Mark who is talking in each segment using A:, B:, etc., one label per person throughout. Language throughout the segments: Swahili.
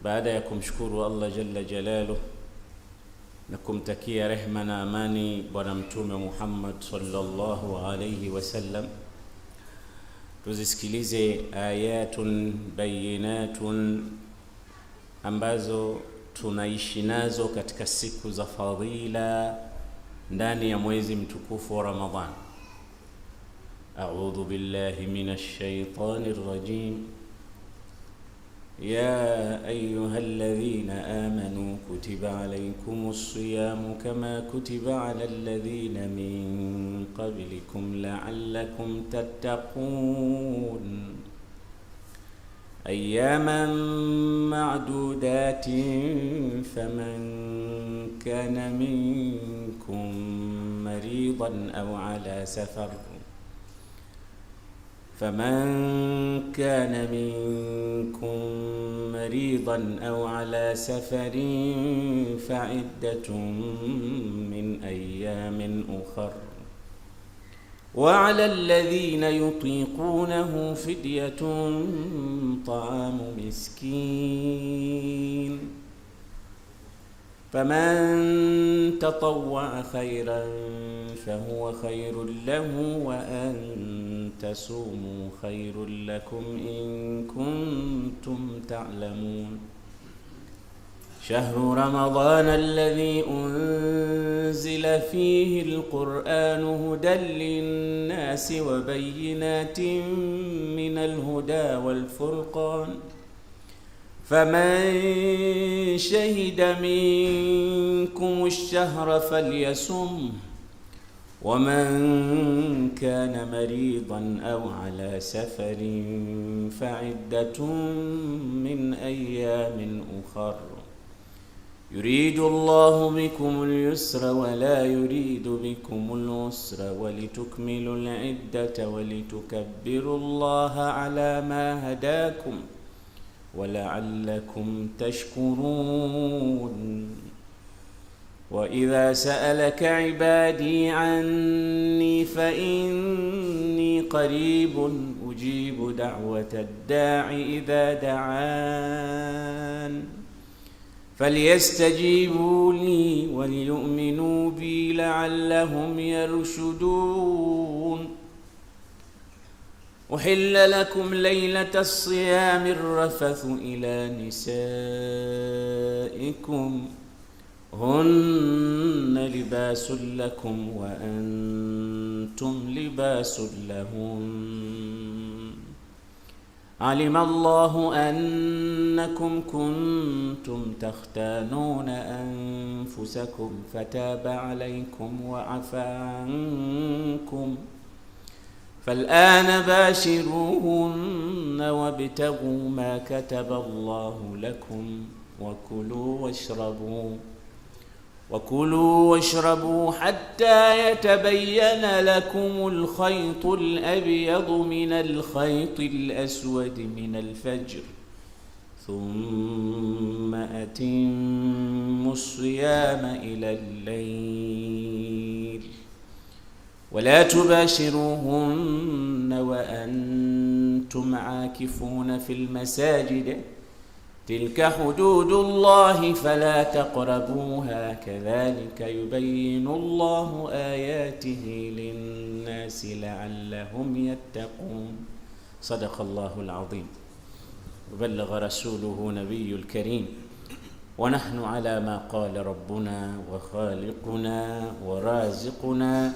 A: Baada ya kumshukuru Allah jalla jalaluhu na kumtakia rehma na amani bwana mtume Muhammad sallallahu alayhi wasallam, tuzisikilize ayatun bayinatun ambazo tunaishi nazo katika siku za fadhila ndani ya mwezi mtukufu wa Ramadhan. A'udhu billahi minash shaitanir rajim. يا أيها الذين آمنوا كتب عليكم الصيام كما كتب على الذين من قبلكم لعلكم تتقون أياما معدودات فمن كان منكم مريضا أو على سفر فعدة من أيام أخر وعلى الذين يطيقونه فدية طعام مسكين فمن تطوع خيرا فهو خير له وأن تصوموا خير لكم إن كنتم تعلمون. شهر رمضان الذي أنزل فيه القرآن هدى للناس وبينات من الهدى والفرقان فمن شهد منكم الشهر فليصم ومن كان مريضا أو على سفر فعدة من أيام أخر يريد الله بكم اليسر ولا يريد بكم العسر ولتكملوا العدة ولتكبروا الله على ما هداكم ولعلكم تشكرون. وإذا سألك عبادي عني فإني قريب أجيب دعوة الداع إذا دعان فليستجيبوا لي وليؤمنوا بي لعلهم يرشدون. أحل لكم ليلة الصيام الرفث إلى نسائكم هن لباس لكم وأنتم لباس لهن علم الله أنكم كنتم تختانون أنفسكم فتاب عليكم وعفى عنكم فالآن باشروهن وابتغوا ما كتب الله لكم وكلوا واشربوا حتى يتبين لكم الخيط الأبيض من الخيط الأسود من الفجر ثم أتموا الصيام إلى الليل ولا تباشروهن وأنتم عاكفون في المساجد تلك حدود الله فلا تقربوها كذلك يبين الله آياته للناس لعلهم يتقون. صدق الله العظيم وبلغ رسوله نبي الكريم ونحن على ما قال ربنا وخالقنا ورازقنا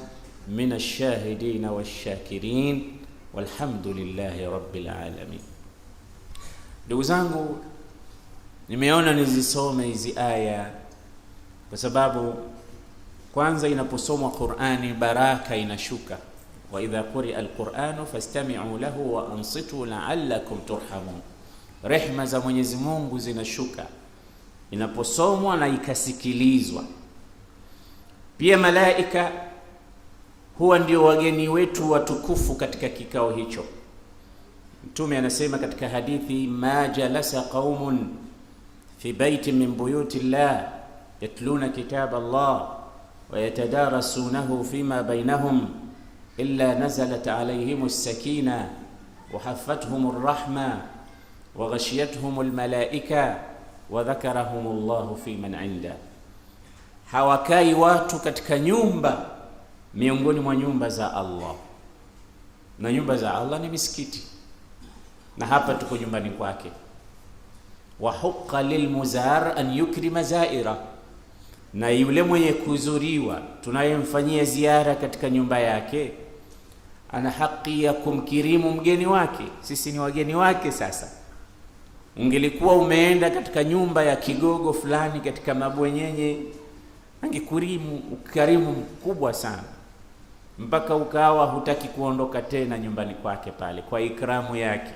A: من الشاهدين والشاكرين والحمد لله رب العالمين. Ndugu zangu, nimeona nizisome hizi aya kwa sababu kwanza inaposomwa Qur'ani baraka inashuka. Wa idha quri'a al-Qur'anu fastami'u lahu wa ansitu la'allakum turhamun. Rehma za Mwenyezi Mungu zinashuka inaposomwa na ikasikilizwa. Pia malaika huwa ndio wageni wetu watukufu katika kikao hicho. Mtume anasema katika hadithi, ma jalasa qaumun fi baitin min buyuti llah yatluna kitab Allah wa yatadarasunahu fima bainahum illa nazalat alayhim as-sakina wa haffathum ar-rahma wa ghashiyatuhum al-malaika wa dhakarahumullahu fi man inda. Hawakai watu katika nyumba miongoni mwa nyumba za Allah, na nyumba za Allah ni misikiti, na hapa tuko nyumbani kwake. Wa huqqa lilmuzar an yukrima zaira, na yule mwenye kuzuriwa tunayemfanyia ziara katika nyumba yake ana haki ya kumkirimu mgeni wake. Sisi ni wageni wake. Sasa ungelikuwa umeenda katika nyumba ya kigogo fulani katika mabwenyenye, angekurimu ukarimu mkubwa sana, mpaka ukawa hutaki kuondoka tena nyumbani kwake pale kwa ikramu yake.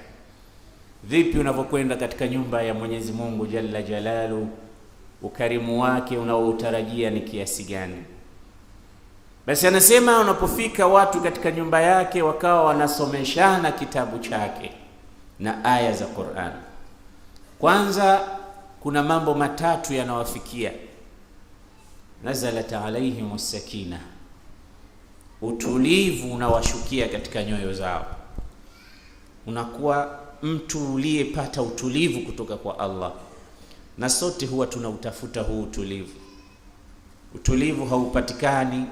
A: Vipi unavyokwenda katika nyumba ya Mwenyezi Mungu Jalla Jalalu, ukarimu wake unaoutarajia ni kiasi gani? Basi anasema unapofika watu katika nyumba yake wakawa wanasomeshana kitabu chake na aya za Qur'an, kwanza kuna mambo matatu yanawafikia. Nazalat alaihimus sakina, utulivu unawashukia katika nyoyo zao. Unakuwa mtu uliyepata utulivu kutoka kwa Allah, na sote huwa tunautafuta huu utulivu. Utulivu haupatikani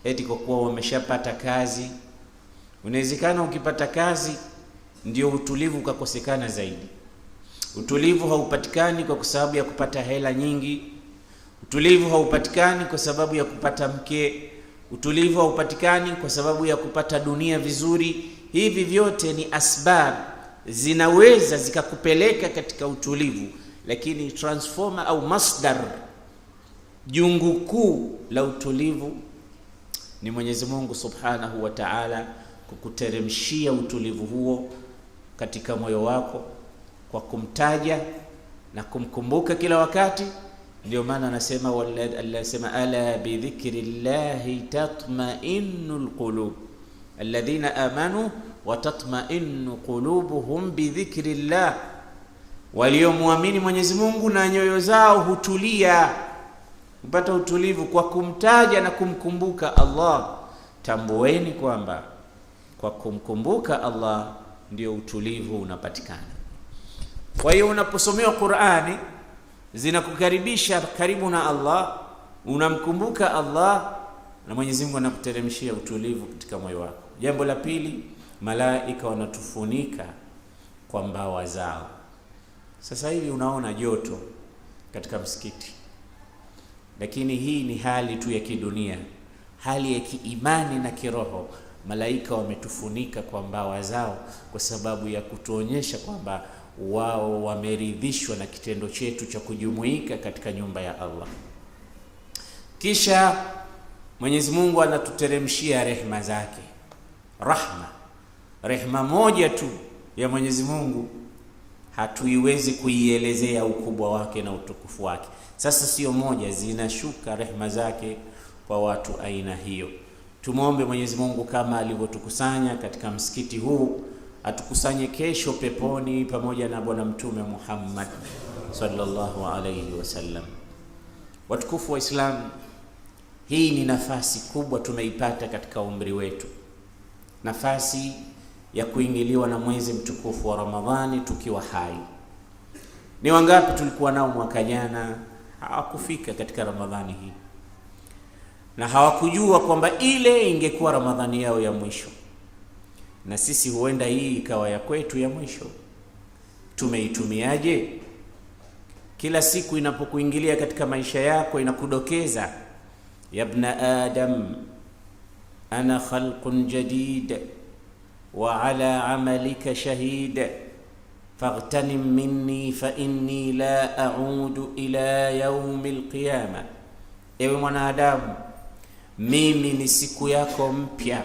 A: eti kwa kuwa umeshapata kazi. Unawezekana ukipata kazi ndio utulivu ukakosekana zaidi. Utulivu haupatikani kwa sababu ya kupata hela nyingi. Utulivu haupatikani kwa sababu ya kupata mke. Utulivu haupatikani kwa sababu ya kupata dunia vizuri. Hivi vyote ni asbab, zinaweza zikakupeleka katika utulivu, lakini transformer au masdar, jungu kuu la utulivu ni Mwenyezi Mungu Subhanahu wa Ta'ala kukuteremshia utulivu huo katika moyo wako kwa kumtaja na kumkumbuka kila wakati. Ndio maana anasema anasema ala bi dhikrillahi tatma'innul qulub alladhina amanu wa tatma'innu qulubuhum bi dhikrillah, waliomwamini Mwenyezi Mungu na nyoyo zao hutulia, kupata utulivu kwa kumtaja na kumkumbuka Allah. Tambueni kwamba kwa kumkumbuka Allah ndio utulivu unapatikana. Kwa hiyo unaposomewa Qur'ani zinakukaribisha karibu na Allah, unamkumbuka Allah na Mwenyezi Mungu anakuteremshia utulivu katika moyo wako. Jambo la pili, malaika wanatufunika kwa mbawa zao. Sasa hivi unaona joto katika msikiti, lakini hii ni hali tu ya kidunia. Hali ya kiimani na kiroho, malaika wametufunika kwa mbawa zao kwa sababu ya kutuonyesha kwamba wao wameridhishwa na kitendo chetu cha kujumuika katika nyumba ya Allah. Kisha Mwenyezi Mungu anatuteremshia rehema zake. Rehema moja tu ya Mwenyezi Mungu hatuiwezi kuielezea ukubwa wake na utukufu wake. Sasa sio moja, zinashuka rehema zake kwa watu aina hiyo. Tumuombe Mwenyezi Mungu kama alivyotukusanya katika msikiti huu, atukusanye kesho peponi pamoja na Bwana Mtume Muhammad sallallahu alayhi wasallam. Watukufu wa Islam, hii ni nafasi kubwa tumeipata katika umri wetu, nafasi ya kuingiliwa na mwezi mtukufu wa Ramadhani tukiwa hai. Ni wangapi tulikuwa nao mwaka jana hawakufika katika Ramadhani hii, na hawakujua kwamba ile ingekuwa Ramadhani yao ya mwisho, na sisi huenda hii ikawa ya kwetu ya mwisho. Tumeitumiaje? Kila siku inapokuingilia katika maisha yako inakudokeza, ya ibna adam ana khalqun jadid wa ala amalika shahid faghtanim minni fa inni la a'udu ila yaumil qiyama. Ewe mwanadamu, mimi ni siku yako mpya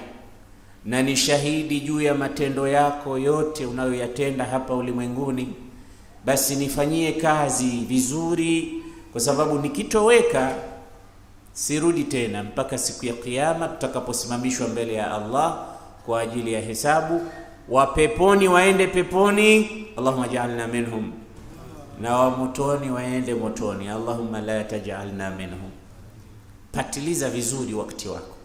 A: na ni shahidi juu ya matendo yako yote unayoyatenda hapa ulimwenguni. Basi nifanyie kazi vizuri, kwa sababu nikitoweka sirudi tena mpaka siku ya Kiyama tutakaposimamishwa mbele ya Allah kwa ajili ya hesabu. Wa peponi waende peponi, Allahumma ja'alna minhum, na wa motoni waende motoni, Allahumma la taj'alna minhum. Patiliza vizuri wakati wako.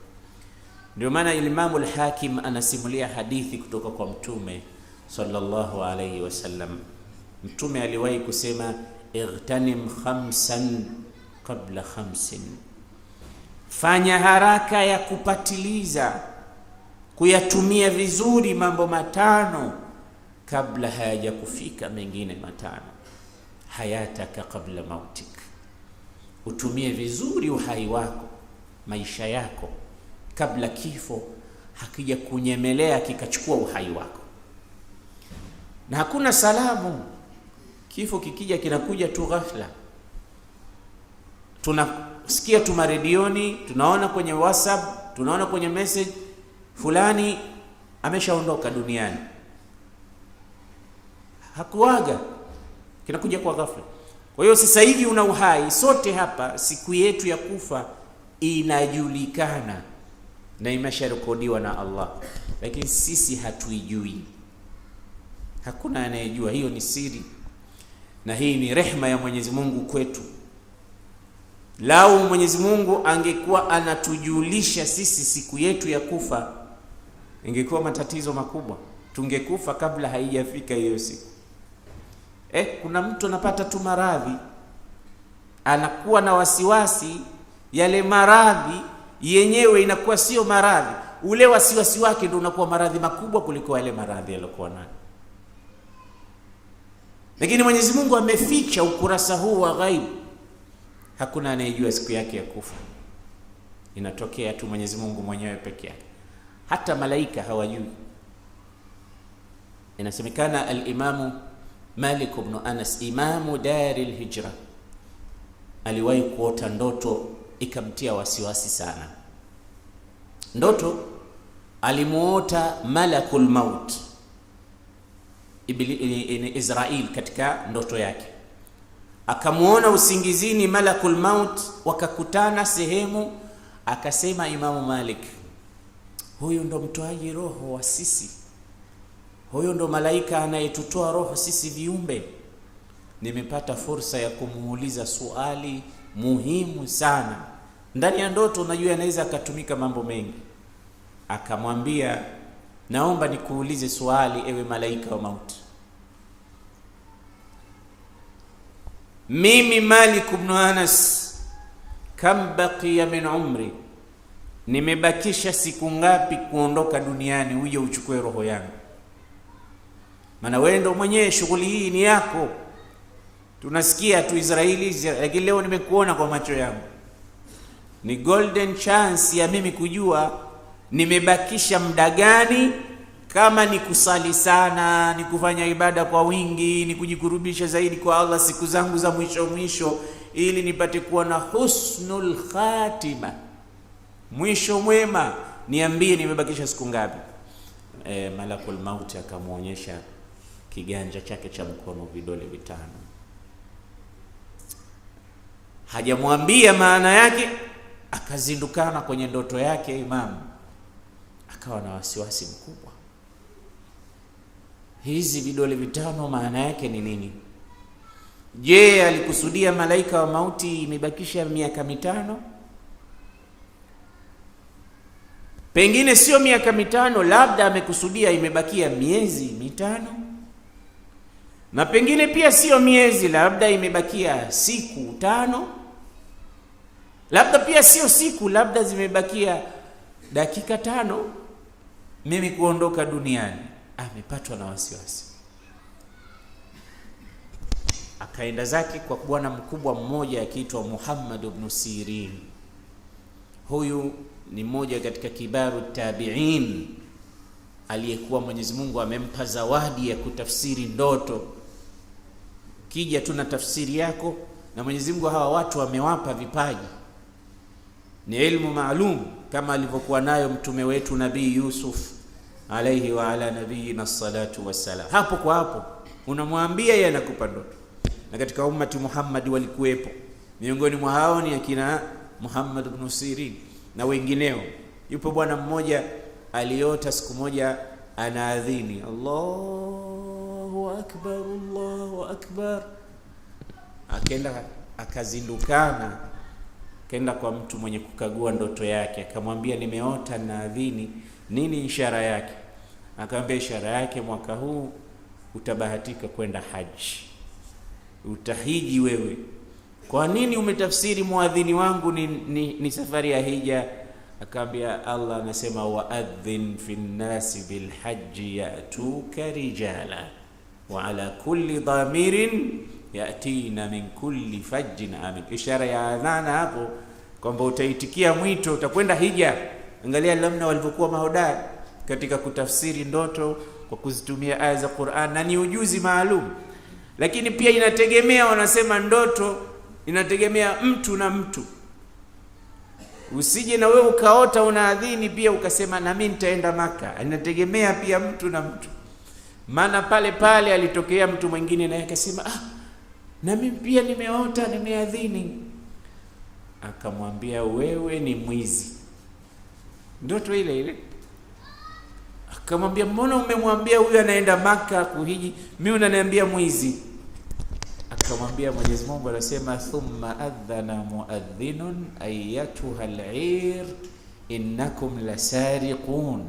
A: Ndio maana Imam al-Hakim anasimulia hadithi kutoka kwa Mtume sallallahu alayhi wasallam. Mtume aliwahi kusema, Igtanim khamsan qabla khamsin, fanya haraka ya kupatiliza kuyatumia vizuri mambo matano kabla hayaja kufika mengine matano. Hayataka qabla mautik, utumie vizuri uhai wako, maisha yako, kabla kifo hakija kunyemelea kikachukua uhai wako. Na hakuna salamu, kifo kikija kinakuja tu ghafla. Tunasikia tu maredioni, tunaona kwenye WhatsApp, tunaona kwenye message, fulani ameshaondoka duniani. Hakuaga, kinakuja kwa ghafla. Kwa hiyo sasa hivi una uhai, sote hapa siku yetu ya kufa inajulikana na imesharekodiwa na Allah, lakini sisi hatuijui. Hakuna anayejua, hiyo ni siri, na hii ni rehma ya Mwenyezi Mungu kwetu. Lau Mwenyezi Mungu angekuwa anatujulisha sisi siku yetu ya kufa, ingekuwa matatizo makubwa, tungekufa kabla haijafika hiyo siku. Kuna mtu anapata tu maradhi, anakuwa na wasiwasi, yale maradhi yenyewe inakuwa sio maradhi, ule wasiwasi wake ndio unakuwa maradhi makubwa kuliko yale maradhi yaliokuwa nayo. Lakini Mwenyezi Mungu ameficha ukurasa huu wa ghaibu. Hakuna anayejua siku yake ya kufa, inatokea tu Mwenyezi Mungu mwenyewe peke yake. Hata malaika hawajui. Inasemekana al-Imamu Malik ibn Anas, imamu dari al-Hijra, aliwahi kuota ndoto ikamtia wasiwasi sana. Ndoto alimuota malakul maut Israel katika ndoto yake. Akamuona usingizini malakul maut, wakakutana sehemu. Akasema Imamu Malik, huyu ndo mtoaji roho wa sisi, huyu ndo malaika anayetutoa roho sisi viumbe. Nimepata fursa ya kumuuliza swali muhimu sana. Ndani ya ndoto unajua anaweza akatumika mambo mengi. Akamwambia, naomba nikuulize swali ewe malaika wa mauti. Mimi Malik ibn Anas, kam baqiya min umri, nimebakisha siku ngapi kuondoka duniani uje uchukue roho yangu? Maana wewe ndio mwenyewe, shughuli hii ni yako. Tunasikia tu Israeli, lakini leo nimekuona kwa macho yangu. Ni golden chance ya mimi kujua nimebakisha muda gani, kama ni kusali sana, ni kufanya ibada kwa wingi, ni kujikurubisha zaidi kwa Allah siku zangu za mwisho, ili nipate kuwa na husnul khatima, mwisho mwema. Niambie nimebakisha siku ngapi? Malakul mauti akamuonyesha kiganja chake cha mkono, vidole vitano. Hajamwambia maana yake. Akazindukana kwenye ndoto yake imamu, akawa na wasiwasi mkubwa. Hizi vidole vitano maana yake ni nini? Je, alikusudia malaika wa mauti imebakisha miaka mitano? Pengine sio miaka mitano, labda amekusudia imebakia miezi mitano. Na pengine pia sio miezi, labda imebakia siku 5. Labda pia sio siku, labda zimebakia dakika 5 mimi kuondoka duniani. Amepatwa na wasiwasi. Akaenda zake kwa bwana mkubwa mmoja akiitwa Muhammad ibn Sirin. Huyu ni mmoja katika kibaru tabi'in aliyekuwa Mwenyezi Mungu amempa zawadi ya kutafsiri ndoto. Kija tu na tafsiri yako, na Mwenyezi Mungu hawa watu wamewapa vipaji, ni ilmu maalum kama alivyokuwa nayo mtume wetu Nabii Yusuf alayhi wa ala nabiyina salatu wassalam. Hapo kwa hapo unamwambia yeye anakupa ndoto. Na katika ummati Muhammad walikuwepo, miongoni mwa hao ni akina Muhammad ibn Sirin na wengineo. Yupo bwana mmoja aliota siku moja anaadhini, Allahu akbar, Allahu akbar. Akaenda akazindukana, kaenda kwa mtu mwenye kukagua ndoto yake, akamwambia nimeota naadhini, nini ishara yake? Akamwambia ishara yake, mwaka huu utabahatika kwenda haji. utahiji wewe. Kwa nini umetafsiri muadhini wangu ni safari ya hija? Akaambia Allah anasema waadhin fi nnasi bilhajji yatuka rijala wa ala kulli dhamirin yatina min kulli fajjin amin. Ishara ya adhana hapo kwamba utaitikia mwito, utakwenda hija. Angalia namna walivyokuwa mahodari katika kutafsiri ndoto kwa kuzitumia aya za Qur'an, na ni ujuzi maalum. Lakini pia inategemea, wanasema ndoto inategemea mtu na mtu. Usije na wewe ukaota unaadhini pia ukasema na mimi nitaenda Maka. Inategemea pia mtu na mtu. Maana pale pale alitokea mtu mwingine naye akasema na mimi pia nimeota nimeadhini. Akamwambia wewe ni mwizi. Ndoto ile ile. Akamwambia mbona umemwambia huyu anaenda Maka kuhiji, mimi unaniambia mwizi? Akamwambia Mwenyezi Mungu anasema thumma adhana muadhinun ayyatuha al-ir innakum lasariqun.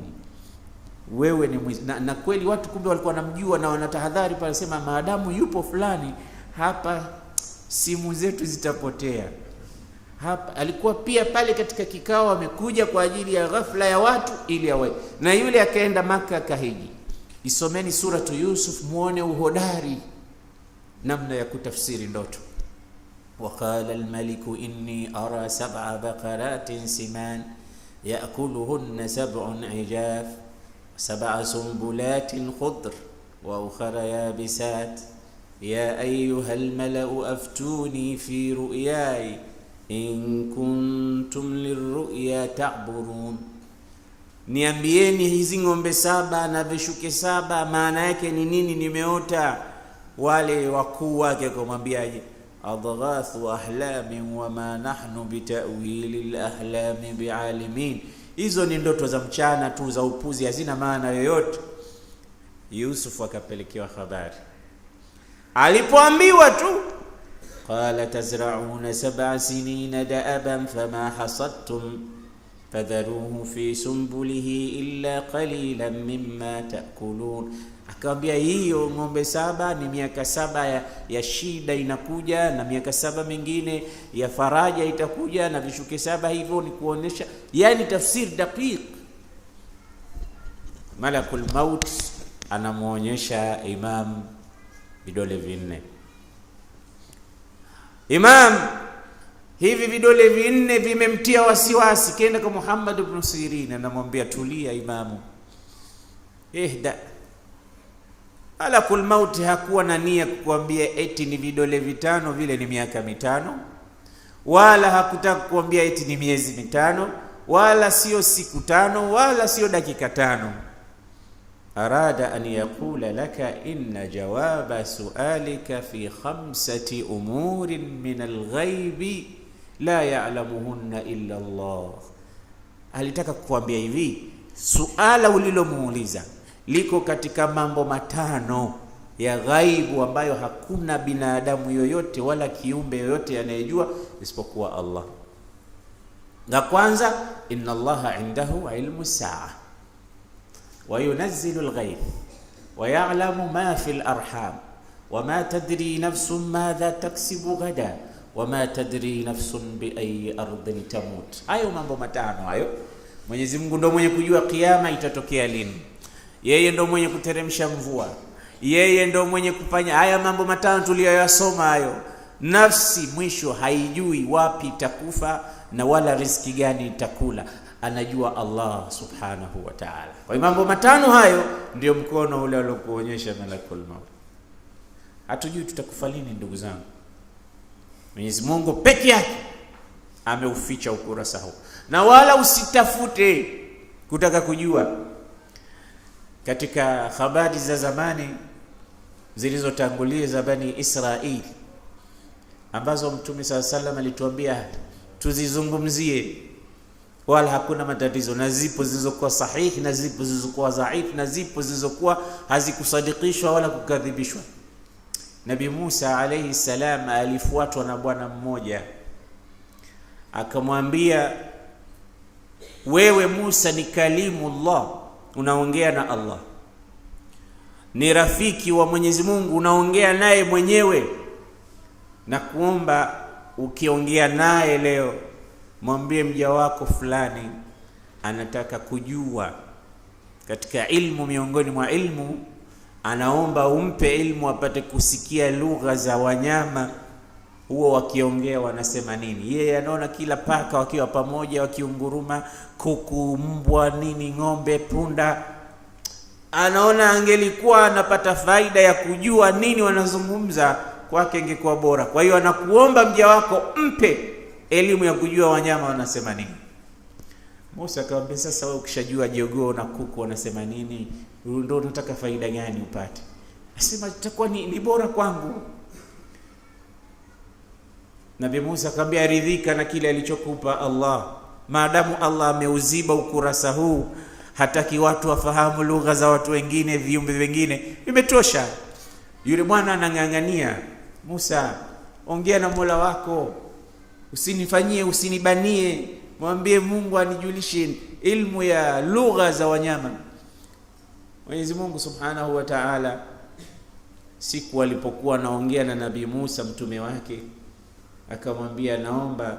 A: Wewe ni mwizi. Na kweli watu kumbe walikuwa wanamjua na wanatahadhari pale, sema maadamu yupo fulani hapa simu zetu zitapotea. Hapa alikuwa pia pale katika kikao, amekuja kwa ajili ya ghafla ya watu ili awe. Na yule akaenda Maka kahiji. Isomeni suratu Yusuf muone uhodari namna ya kutafsiri ndoto. Waqala almaliku inni ara 7 baqaratin siman yaakuluhunna 7 ijaf 7 sumbulatin khudr wa ukhra yabisat ya ayyuha almalau aftuni fi ru'yai in kuntum lirru'ya ta'burun. Niambieni hizi ng'ombe 7 na vishuke 7 maana yake ni nini nimeota? Wale wakuu wake kumwambiaje? Adghathu ahlamin wa ma nahnu bitawili alahlami bialimin. Hizo ni ndoto za mchana tu za upuzi, hazina maana yoyote. Yusuf akapelekewa habari. Alipoambiwa tu qala tazra'una 7 sinina da'aban fama hasadtum fadharuhu fi sumbulihi illa qalilan mimma ta'kulun. Akamwambia hiyo ng'ombe 7 ni miaka 7 ya shida inakuja, na miaka 7 mingine ya faraja itakuja, na vishuke 7 hivyo. Ni kuonesha yani tafsiri daqiq. Malakul maut anamuonyesha Imam vidole vinne. Imam hivi vidole vinne vimemtia wasiwasi. Kenda kwa Muhammad ibn Sirin anamwambia tulia Imamu, ihda. Malakul maut hakuwa na nia kukuambia eti ni vidole 5 vile ni miaka 5, wala hakutaka kukuambia eti ni miezi 5, wala sio siku 5, wala sio dakika 5. Arada an yaqula laka inna jawaba su'alika fi 5 umurin min al-ghaibi la ya'lamuhunna illa Allah. Alitaka kukuambia hivi, suala ulilomuuliza liko katika mambo 5 ya ghaibu ambayo hakuna binadamu yoyote wala kiumbe yoyote anayejua isipokuwa Allah. La kwanza, inna Allaha indahu ilmu saa wa yunazzilu al-ghaib wa ya'lamu ma fi al-arham wa ma tadri nafsun madha taksibu ghadan wa ma tadri nafsun bi ayi ardhin tamut. Hayo mambo 5 hayo. Mwenyezi Mungu ndio mwenye kujua kiyama itatokea lini. Yeye ndo mwenye kuteremsha mvua. Yeye ndo mwenye kufanya haya mambo 5 tuliyoyasoma hayo. Nafsi mwisho haijui wapi itakufa na wala riziki gani itakula. Anajua Allah subhanahu wa ta'ala. Kwa mambo 5 hayo ndio mkono ule aliokuonyesha malakul maut. Hatujui tutakufa lini ndugu zangu. Mwenyezi Mungu peke yake ameuficha ukurasa huu. Na wala usitafute kutaka kujua. Katika habari za zamani zilizotangulia za Bani Israili ambazo Mtume SAW alituambia tuzizungumzie, wala hakuna matatizo, na zipo zilizokuwa sahihi na zipo zilizokuwa dhaifu na zipo zilizokuwa hazikusadikishwa wala kukadhibishwa. Nabii Musa alayhi salam alifuatwa na bwana mmoja, akamwambia wewe Musa ni kalimullah, unaongea na Allah, ni rafiki wa Mwenyezi Mungu, unaongea naye mwenyewe. na kuomba ukiongea naye leo, mwambie mja wako fulani anataka kujua katika ilmu, miongoni mwa ilmu, anaomba umpe ilmu apate kusikia lugha za wanyama huo wakiongea wanasema nini. Yeye anaona kila paka wakiwa pamoja wakiunguruma, kuku, mbwa, nini, ng'ombe, punda, anaona angelikuwa anapata faida ya kujua nini wanazungumza, kwake ingekuwa bora. Kwa hiyo anakuomba mja wako mpe elimu ya kujua wanyama wanasema nini. Musa akamwambia, sasa wewe ukishajua jogoo na kuku wanasema nini, ndio unataka faida gani upate? Asema itakuwa ni bora kwangu. Nabii Musa akamwambia, ridhika na kile alichokupa Allah. Maadamu Allah ameuziba ukurasa huu, hataki watu wafahamu lugha za watu wengine, viumbe vingine, imetosha. Yule bwana anang'ang'ania, Musa, ongea na Mola wako, usinifanyie, usinibanie, mwambie Mungu anijulishe ilmu ya lugha za wanyama. Mwenyezi Mungu Subhanahu wa Ta'ala, siku alipokuwa anaongea na Nabii Musa mtume wake, akamwambia, naomba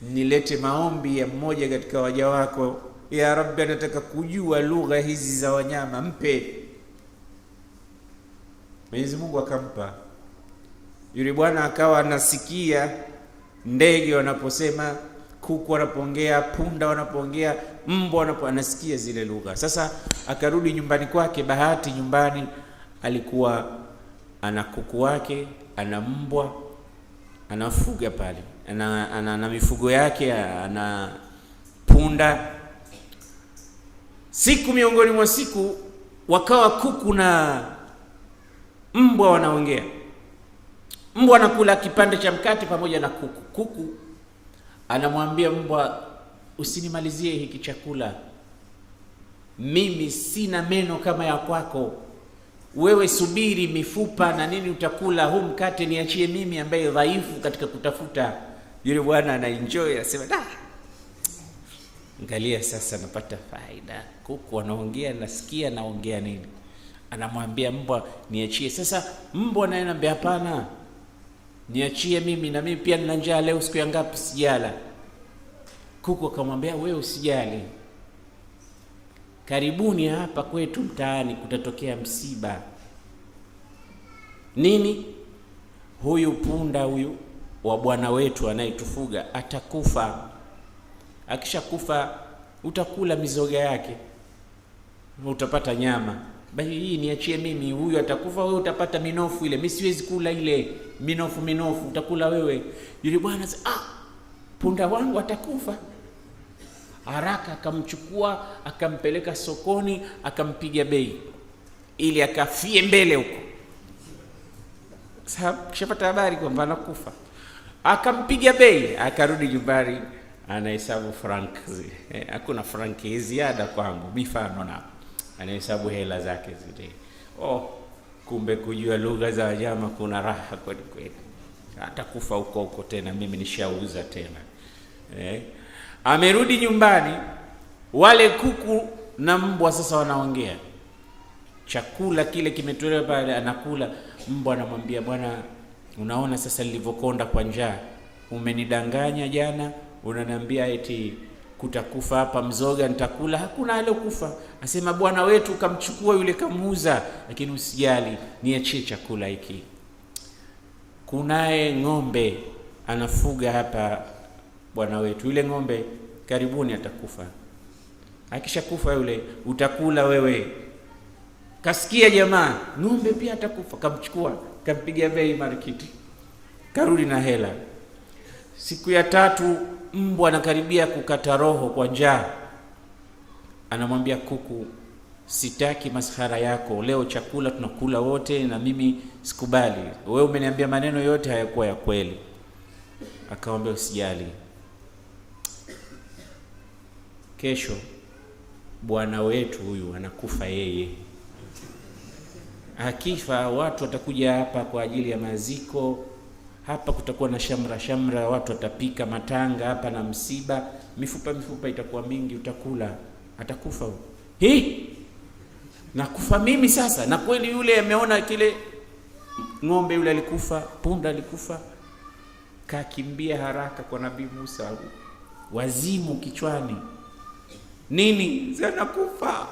A: nilete maombi ya mmoja katika waja wako, ya Rabbi, anataka kujua lugha hizi za wanyama, mpe. Mwenyezi Mungu akampa. Yule bwana akawa anasikia ndege wanaposema, kuku wanapoongea, punda wanapoongea, mbwa anasikia zile lugha. Sasa akarudi nyumbani kwake. Bahati nyumbani alikuwa ana kuku wake, ana mbwa, anafuga pale, ana mifugo yake, ana punda. Siku miongoni mwa siku wakawa kuku na mbwa wanaongea. Mbwa anakula kipande cha mkate pamoja na kuku. Kuku anamwambia mbwa, usinimalizie hiki chakula, mimi sina meno kama ya kwako, wewe subiri mifupa na nini utakula, huu mkate niachie mimi ambaye dhaifu katika kutafuta. Yule bwana anaenjoy, anasema, angalia sasa napata faida, kuku wanaongea, nasikia naongea nini. Anamwambia mbwa, niachie. Sasa mbwa naye anambia, hapana, niachie mimi, na mimi pia nina njaa leo, siku ya ngapi sijala. Kuku akamwambia, wewe usijali, karibuni hapa kwetu mtaani kutatokea msiba. Nini? Huyu punda huyu wa bwana wetu anayetufuga atakufa. Akishakufa utakula mizoga yake, utapata nyama. Bali hii niachie mimi, huyu atakufa, wewe utapata minofu ile, mimi siwezi kula ile minofu, utakula wewe. Yule bwana punda wangu atakufa. Haraka akamchukua, akampeleka sokoni, akampiga bei ili akafie mbele huko. Sababu kishapata habari kwamba anakufa, akampiga bei, akarudi nyumbani, anahesabu frank. Hakuna franki ziada kwangu, mifano na anahesabu hela zake zile. Kumbe kujua lugha za wanyama kuna raha kweli kweli. Atakufa huko tena, mimi nishauza tena. Amerudi nyumbani, wale kuku na mbwa sasa wanaongea. Chakula kile kimetolewa pale, anakula. Mbwa anamwambia, bwana, unaona sasa nilivyokonda kwa njaa, umenidanganya jana, unaniambia eti kutakufa hapa mzoga nitakula, hakuna aliyokufa. Asema bwana wetu kamchukua yule kamuuza, lakini usijali, niachie chakula hiki. Kunaye ng'ombe anafuga hapa bwana wetu, yule ng'ombe karibuni atakufa. Akishakufa yule utakula wewe. Kasikia jamaa, ng'ombe pia atakufa. Kamchukua, kampigia bei marikiti, karudi na hela. Siku ya tatu mbwa anakaribia kukata roho kwa njaa. Anamwambia kuku, sitaki maskhara yako, leo chakula tunakula wote na mimi sikubali. Wewe umeniambia maneno yote hayakuwa ya kweli. Akamwambia, usijali, kesho bwana wetu huyu anakufa yeye. Akifa watu watakuja hapa kwa ajili ya maziko. Hapa kutakuwa na shamra, watu watapika matanga hapa na msiba, mifupa itakuwa mingi, utakula. Atakufa huyu. Nakufa mimi sasa? Na kweli yule ameona kile ng'ombe yule alikufa, punda alikufa, kakimbia haraka kwa Nabii Musa, wazimu kichwani. Nini? Nakufa.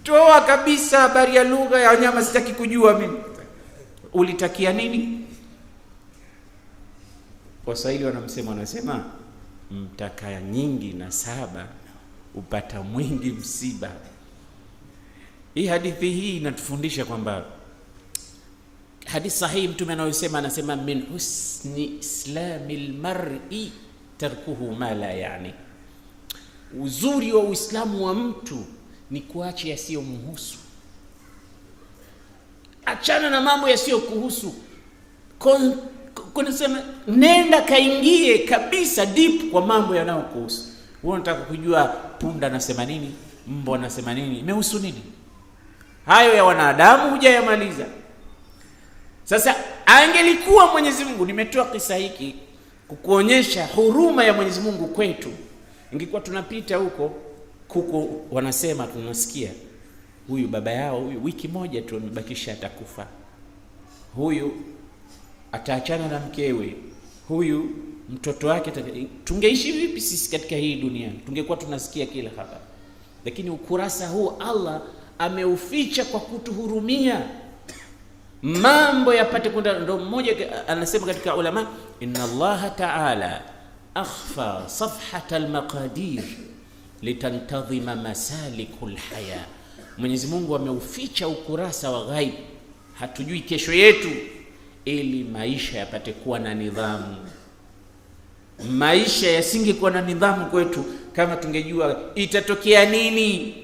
A: Toa kabisa habari ya lugha ya wanyama, sitaki kujua mimi. Ulitakia nini? Waswahili wanasema mtaka nyingi na saba upata mwingi msiba. Hii hadithi hii inatufundisha kwamba, hadithi sahihi Mtume anasema min husni islamil mar'i tarkuhu ma la yani, uzuri wa Uislamu wa mtu ni kuacha yasiyomhusu. Achana na mambo yasiyokuhusu. Kunasema nenda kaingie kabisa deep kwa mambo yanayokuhusu. Wewe unataka kujua punda anasema nini, mbwa anasema nini, imehusu nini? Hayo ya wanadamu hujayamaliza. Sasa angelikuwa Mwenyezi Mungu, nimetoa kisa hiki kukuonyesha huruma ya Mwenyezi Mungu kwetu. Ingekuwa tunapita huko kuku wanasema, tunasikia huyu baba yao huyu wiki moja tu amebakisha atakufa, huyu ataachana na mkewe, huyu mtoto wake. Tungeishi vipi sisi katika hii dunia? Tungekuwa tunasikia kila habari. Lakini ukurasa huu Allah ameuficha kwa kutuhurumia, mambo yapate kwenda. Ndio mmoja anasema katika ulama, inna Allah ta'ala akhfa safhata al-maqadir litantadhima masalikul haya. Mwenyezi Mungu ameuficha ukurasa wa ghaib, hatujui kesho yetu, ili maisha yapate kuwa na nidhamu. Maisha yasingekuwa na nidhamu kwetu kama tungejua itatokea nini,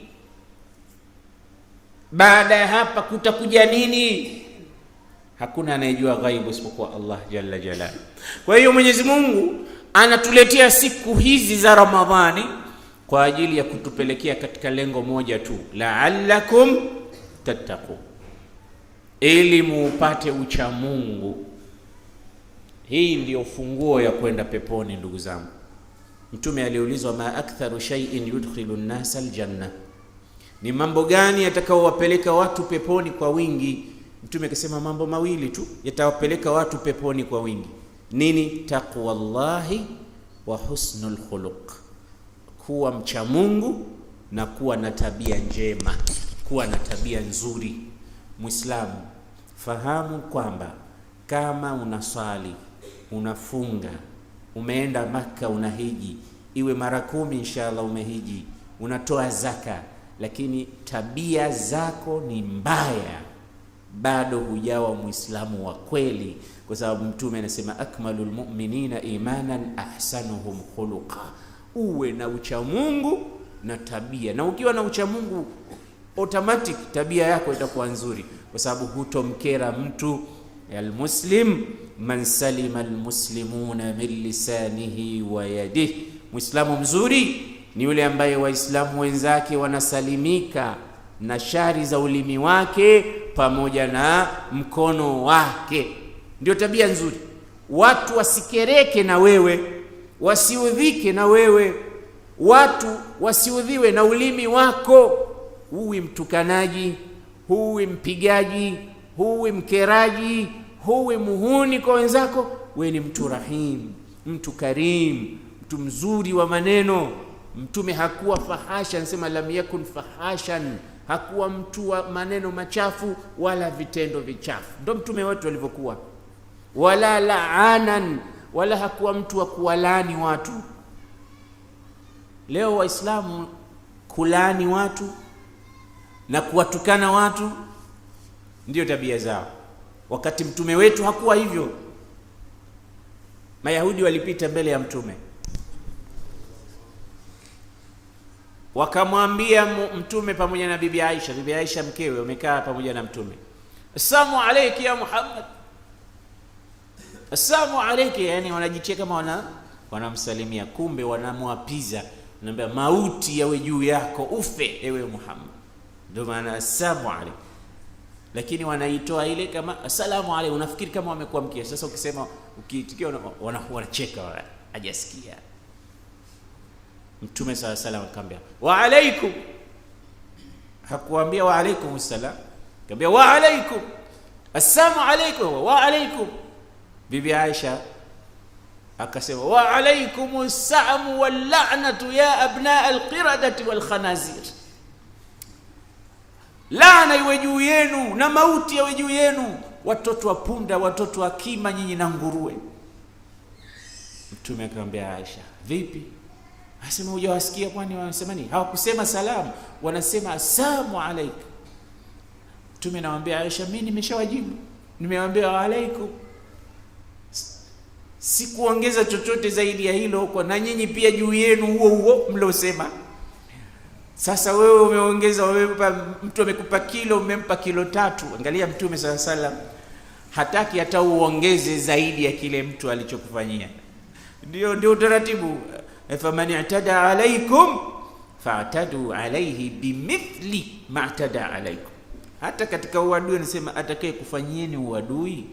A: baada ya hapa kutakuja nini. Hakuna anayejua ghaibu isipokuwa Allah jalla jalala. Kwa hiyo Mwenyezi Mungu anatuletea siku hizi za Ramadhani kwa ajili ya kutupelekea katika lengo moja tu, la'allakum tattaqun, ili muupate ucha Mungu. Hii ndiyo funguo ya kwenda peponi. Ndugu zangu, Mtume aliulizwa, ma aktharu shay'in yudkhilu an-nasa al-janna, ni mambo gani yatakaowapeleka watu peponi kwa wingi? Mtume akasema mambo mawili tu yatawapeleka watu peponi kwa wingi. Nini? Taqwallahi wa husnul khuluq, kuwa mcha Mungu na kuwa na tabia njema, kuwa na tabia nzuri. Muislamu, fahamu kwamba kama unaswali, unafunga, umeenda Maka, unahiji, iwe mara 10 inshallah umehiji, unatoa zaka, lakini tabia zako ni mbaya, bado hujawa Muislamu wa kweli. Kwa sababu Mtume anasema akmalul mu'minina imanan ahsanuhum khuluqa, uwe na ucha Mungu na tabia. Na ukiwa na ucha Mungu, automatic tabia yako itakuwa nzuri, kwa sababu hutomkera mtu. Almuslim man salima almuslimuna min lisanihi wa yadihi, Muislamu mzuri ni yule ambaye Waislamu wenzake wanasalimika na shari za ulimi wake pamoja na mkono wake. Ndio tabia nzuri. Watu wasikereke na wewe, wasiudhike na wewe, watu wasiudhiwe na ulimi wako. Huwi mtukanaji, huwi mpigaji, huwi mkeraji, huwi muhuni kwa wenzako. We ni mtu rahim, mtu karim, mtu mzuri wa maneno. Mtume hakuwa fahasha, anasema lam yakun fahashan, hakuwa mtu wa maneno machafu wala vitendo vichafu. Ndio mtume wetu alivyokuwa. Wala laanan, wala hakuwa mtu wa kuwalaani watu. Leo Waislamu kulaani watu na kuwatukana watu ndio tabia zao, wakati mtume wetu hakuwa hivyo. Mayahudi walipita mbele ya mtume, wakamwambia mtume pamoja na bibi Aisha mkewe, wamekaa pamoja na mtume, assalamu alayki ya Muhammad, assalamu alayki, yani wanajitia kama wanamsalimia, kumbe wanamwapiza, anambia mauti yawe juu yako, ufe ewe Muhammad. Ndio maana assalamu alayki, lakini wanaitoa ile kama assalamu alayhi, unafikiri kama wamekuamkia. Sasa ukisema, ukiitikia wanacheka, hajasikia. Mtume sallallahu alayhi wasallam akamwambia wa alaykum, hakuambia wa alaykum assalam, akamwambia wa alaykum, assalamu alaykum wa alaykum. Bibi Aisha akasema wa alaikumus sa'mu wal la'natu ya abna alqiradati wal khanazir, laana iwe juu yenu na mauti iwe juu yenu, watoto wa punda, watoto wa kima, nyinyi na nguruwe. Mtume akamwambia Aisha, vipi? Asema hujawasikia kwani wanasema nini? Hawakusema salamu, wanasema assalamu alaykum. Mtume anamwambia Aisha, mimi nimeshawajibu, nimewaambia wa alaikum, sikuongeza chochote zaidi ya hilo, kwa na nyinyi pia juu yenu huo huo mlosema. Sasa wewe umeongeza, mtu amekupa kilo, umempa kilo 3. Angalia Mtume SAW hataki hata uongeze zaidi ya kile mtu alichokufanyia. Ndio utaratibu. Faman i'tada alaykum fa'tadu alayhi bimithli ma i'tada alaykum. Hata katika uadui anasema atakaye kufanyieni uadui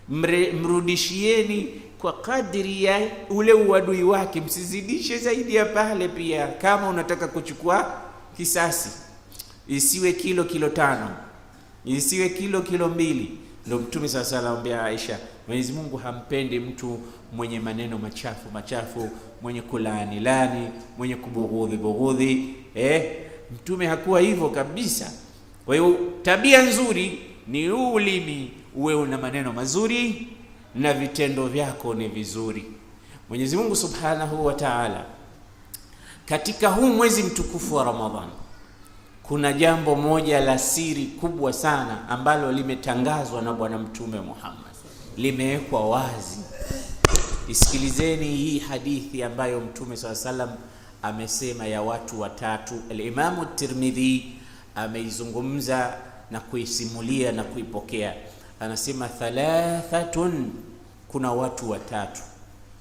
A: mrudishieni kwa kadri ya ule uadui wake, msizidishe zaidi ya pale. Pia kama unataka kuchukua kisasi, isiwe kilo 5, isiwe kilo 2. Ndio Mtume sasa anaambia Aisha, Mwenyezi Mungu hampendi mtu mwenye maneno machafu, mwenye kulaani, mwenye kubughudhi. Mtume hakuwa hivyo kabisa. Kwa hiyo tabia nzuri ni ulimi uwe una maneno mazuri na vitendo vyako ni vizuri. Mwenyezi Mungu Subhanahu wa Ta'ala katika huu mwezi mtukufu wa Ramadhan kuna jambo moja la siri kubwa sana ambalo limetangazwa na Bwana Mtume Muhammad, limewekwa wazi. Isikilizeni hii hadithi ambayo Mtume SAW amesema ya watu watatu. Al-Imam Tirmidhi ameizungumza na kuisimulia na kuipokea. Anasema thalathatun, kuna watu watatu,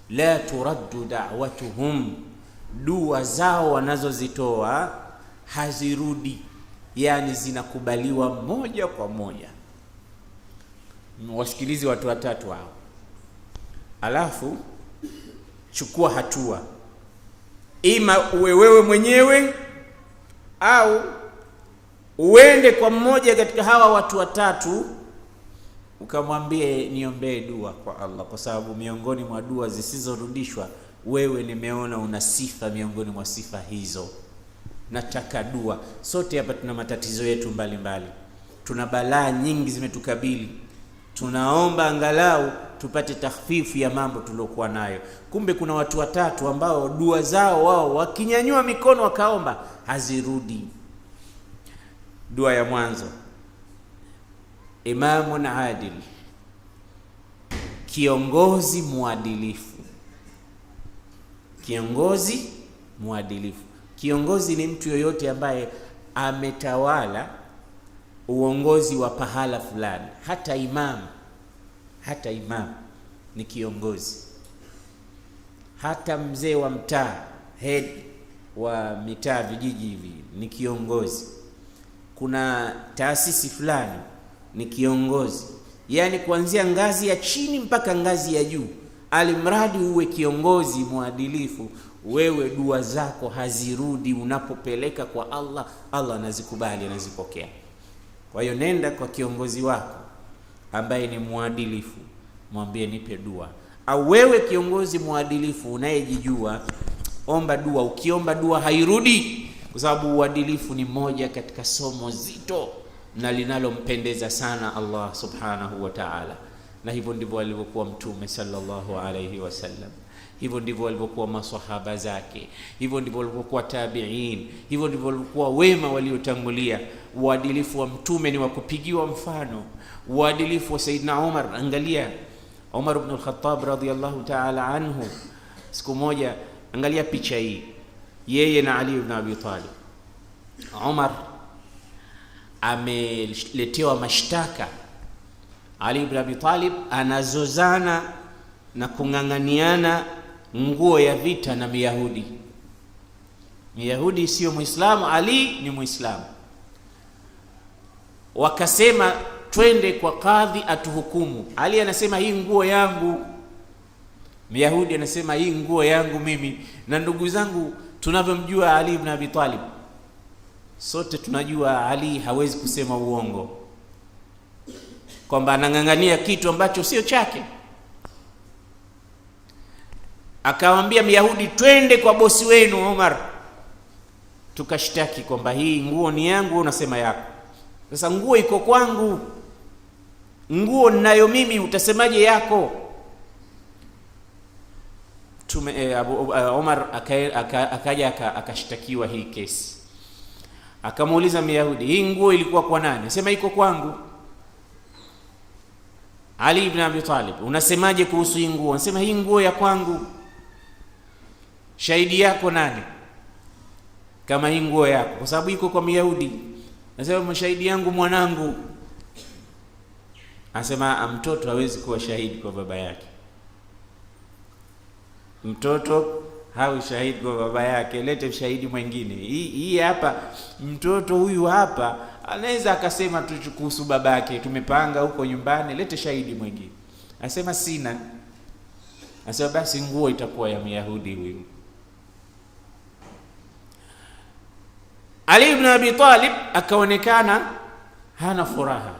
A: la turaddu da'watuhum, dua zao wanazozitoa hazirudi, yani zinakubaliwa moja kwa moja. Wasikilizi watu watatu hao, alafu chukua hatua, ima uwe wewe mwenyewe au uende kwa mmoja katika hawa watu watatu ukamwambie niombee dua kwa Allah, kwa sababu miongoni mwa dua zisizorudishwa wewe nimeona una sifa miongoni mwa sifa hizo. Nataka dua. Sote hapa tuna matatizo yetu mbalimbali, tuna balaa nyingi zimetukabili, tunaomba angalau tupate takhfifu ya mambo tuliokuwa nayo. Kumbe kuna watu watatu ambao dua zao wao wakinyanyua mikono wakaomba hazirudi. Dua ya mwanzo, imamun adil, kiongozi muadilifu. Kiongozi muadilifu. Kiongozi ni mtu yoyote ambaye ametawala uongozi wa pahala fulani. Hata imam ni kiongozi. Hata mzee wa mtaa, head wa mitaa, vijiji hivi, ni kiongozi. Kuna taasisi fulani ni kiongozi. Yani kuanzia ngazi ya chini mpaka ngazi ya juu, alimradi uwe kiongozi muadilifu, wewe dua zako hazirudi. Unapopeleka kwa Allah, Allah anazikubali, anazipokea. Kwa hiyo nenda kwa kiongozi wako ambaye ni muadilifu, mwambie nipe dua. Au wewe kiongozi muadilifu unayejijua, omba dua. Ukiomba dua hairudi, kwa sababu uadilifu ni moja katika somo zito na linalompendeza sana Allah Subhanahu wa Ta'ala. Na hivyo ndivyo alivyokuwa Mtume sallallahu alayhi wasallam, hivyo ndivyo walivyokuwa maswahaba zake, hivyo ndivyo walivyokuwa tabi'in, hivyo ndivyo walivyokuwa wema waliotangulia. Uadilifu wa Mtume ni wa kupigiwa mfano. Uadilifu wa Saidina Umar, angalia Umar ibn al-Khattab radhiyallahu ta'ala anhu. Siku moja, angalia picha hii, yeye na Ali ibn Abi Talib. Umar ameletewa mashtaka, Ali ibn Abi Talib anazozana na kung'ang'aniana nguo ya vita na Myahudi. Myahudi sio Muislamu, Ali ni Muislamu. Wakasema twende kwa kadhi atuhukumu. Ali anasema hii nguo yangu. Myahudi anasema hii nguo yangu mimi. Na ndugu zangu, tunavyomjua Ali ibn Abi Talib, sote tunajua Ali hawezi kusema uongo, kwamba anang'ang'ania kitu ambacho sio chake. Akawaambia Myahudi, twende kwa bosi wenu Umar tukashtaki kwamba hii nguo ni yangu, unasema yako. Sasa nguo iko kwangu, nguo ninayo mimi, utasemaje yako? Umar akaja akashtakiwa hii kesi. Akamuuliza Myahudi, hii nguo ilikuwa kwa nani? Sema iko kwangu. Ali ibn Abi Talib, unasemaje kuhusu hii nguo? Anasema hii nguo ya kwangu. Shahidi yako nani kama hii nguo yako? Kwa sababu iko kwa Myahudi. Anasema shahidi yangu mwanangu. Anasema mtoto hawezi kuwa shahidi kwa baba yake. Mtoto hawi shahidi kwa baba yake, lete shahidi mwingine. Hii hapa, mtoto huyu hapa anaweza akasema tu kuhusu babake, tumepanga huko nyumbani, lete shahidi mwingine. Anasema sina. Anasema basi nguo itakuwa ya Myahudi huyu. Ali ibn Abi Talib akaonekana hana furaha.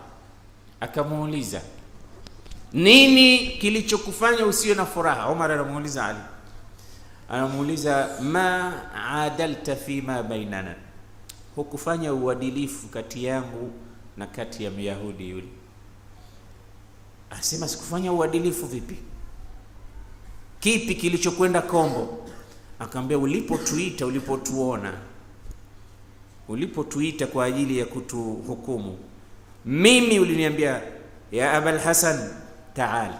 A: Akamuuliza, nini kilichokufanya usiwe na furaha? Umar anamuuliza Ali. Anamuuliza, ma adalta fima bainana, hukufanya uadilifu kati yangu na kati ya Myahudi yule. Asema sikufanya uadilifu vipi? Kipi kilichokwenda kombo? Akamwambia, ulipotuita, ulipotuita kwa ajili ya kutuhukumu, mimi uliniambia ya Abul Hasan taal,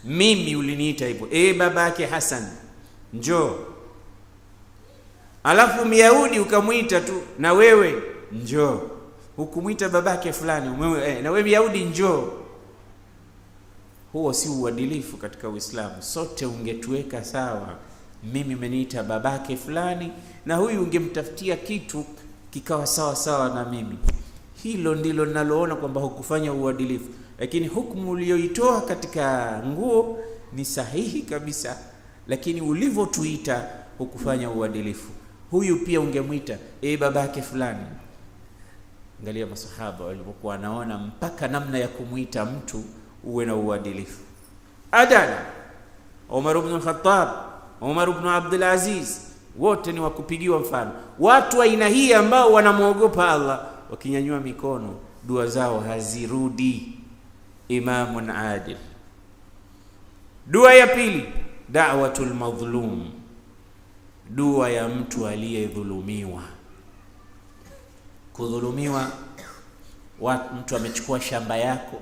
A: mimi uliniita hivyo, babake Hasan njoo. Alafu Myahudi ukamuita tu, na wewe njoo. Hukumuita babake fulani, na wewe Myahudi njoo. Huo si uadilifu katika Uislamu. Sote ungetuweka sawa. Mimi umeniita babake fulani, na huyu ungemtafutia kitu kikawa sawa sawa na mimi. Hilo ndilo ninaloona kwamba hukufanya uadilifu. Lakini hukumu uliyoitoa katika nguo ni sahihi kabisa, lakini ulivyotuita hukufanya uadilifu. Huyu pia ungemuita babake fulani. Angalia masahaba walipokuwa wanaona mpaka namna ya kumuita mtu uwe na uadilifu. Adala Umar ibn al-Khattab, Umar ibn Abdul Aziz, wote ni wakupigiwa mfano. Watu aina hii ambao wanamuogopa Allah, wakinyanyua mikono dua zao hazirudi. Imamun adil. Dua ya pili, da'watul madhlum, dua ya mtu aliyedhulumiwa. Kudhulumiwa, mtu amechukua shamba yako,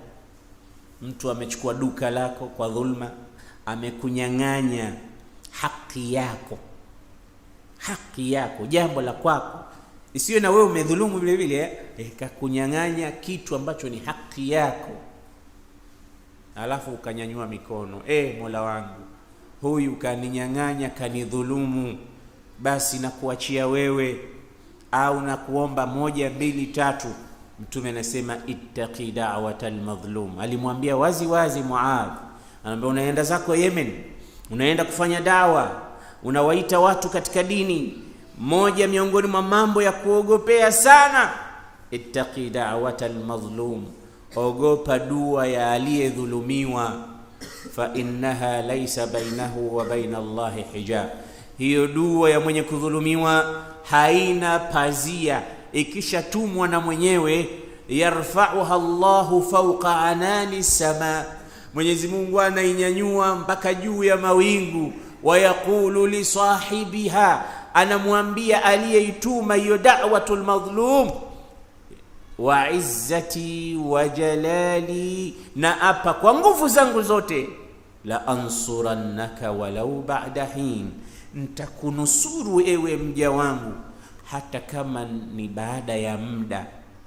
A: mtu amechukua duka lako kwa dhulma, amekunyang'anya haki yako, jambo la kwako, isiwe na wewe umedhulumu vile vile, kakunyang'anya kitu ambacho ni haki yako. Alafu ukanyanyua mikono, Mola wangu, huyu kaninyang'anya, kanidhulumu, basi nakuachia wewe, au nakuomba 1 2 3. Mtume anasema ittaqi da'watal madhlum. Alimwambia wazi wazi Muadh, anamwambia unaenda zako Yemen, unaenda kufanya dawa, unawaita watu katika dini. Moja miongoni mwa mambo ya kuogopea sana, ittaqi da'watal madhlum, ogopa dua ya aliyedhulumiwa. Fa innaha laysa bainahu wa baina Allahi hijab, hiyo dua ya mwenye kudhulumiwa haina pazia. Ikishatumwa na mwenyewe, yarfa'uha Allahu fawqa anani sama, Mwenyezi Mungu anainyanyua mpaka juu ya mawingu. Wa yaqulu li sahibiha, anamwambia aliyeituma hiyo da'watul madhlum, wa izzati wa jalali, na apa kwa nguvu zangu zote, la ansurannaka walau ba'da hin, nitakunusuru ewe mja wangu hata kama ni baada ya muda,